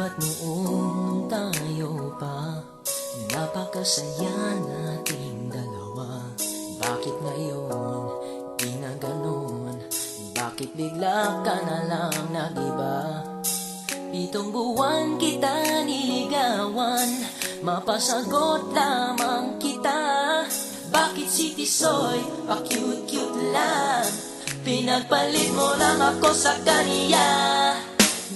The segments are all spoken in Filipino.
ba't noon tayo pa napakasaya nating dalawa? Bakit ngayon di na ganon? Bakit bigla ka na lang nag-iba? 7 buwan kita niligawan, mapasagot lamang kita. Bakit si Tisoy pa-cute-cute lang? Pinagpalit mo lang ako sa kaniya.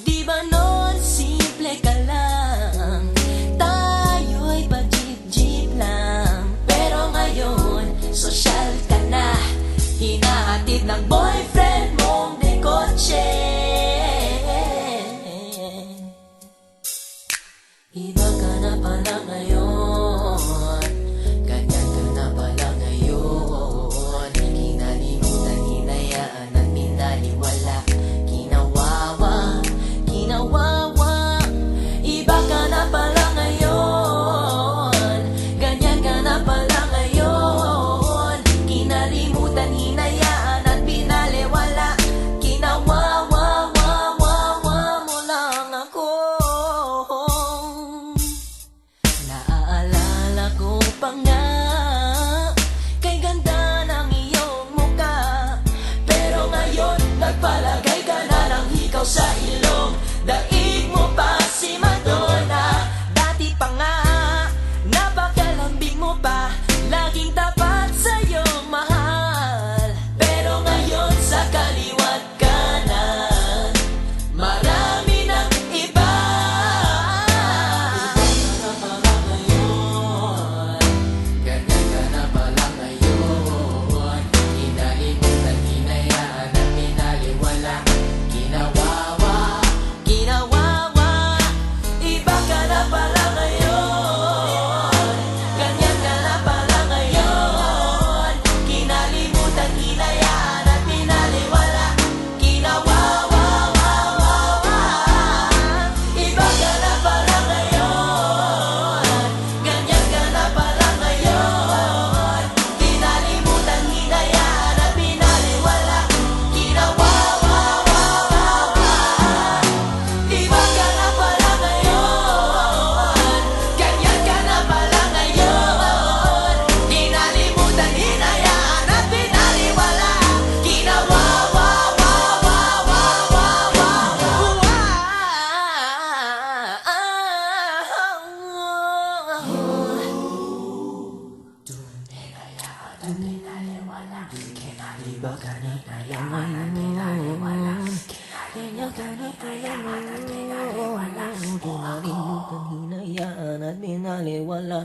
Di ba noon simple ka lang, tayo'y pa-jeep-jeep lang. Pero ngayon, sosyal ka na, hinahatid ng boyfriend mong dekotse. Iba ka na pala ngayon, ganyan ka na pala ngayon. Kinalimutan, hinayaan at pinaliwala, kinawawa, kinawawa. Iba ka na pala ngayon, ganyan ka na pala ngayon. Kinalimutan, hinayaan at pinaliwala, kinawawa, wawawa mo lang ako. Naaalala ko pa nga, kay ganda ng iyong muka. Pero ngayon, nagpalagay ka na ng hikaw sa ilong. Daig mo pa si Madonna. Dati pa nga, napakalambing mo pa, laging tapat sa'yo mahal. Pero ngayon, sa kaliwat ka na, marami ng iba. Ganyan ka na pala ngayon, kinalimutan, hinayaan at pinaliwala, kinawawa, kinawawa. Iba ka na pala ngayon, ganyan ka na pala ngayon. Kinalimutan, hinayaan at pinaliwala, kinawawa, wawawa. Iba ka na pala ngayon, ganyan ka na pala ngayon. Kinalimutan, hinayaan at pinaliwala, kinawawa, wawawa. Iba ka na pala ngayon, ganyan ka na pala ngayon. Kinalimutan, hinayaan at pinaliwala, kinawawa, Iba ka na pala ngayon, ganyan ka na pala ngayon. Kinalimutan, hinayaan at pinaliwala,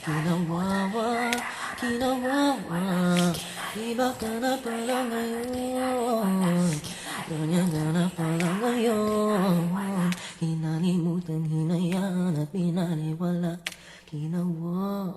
kinawawa, kinawawa. Iba ka na pala ngayon, ganyan ka na pala ngayon. Kinalimutan, hinayaan at pinaliwala, kinawawa.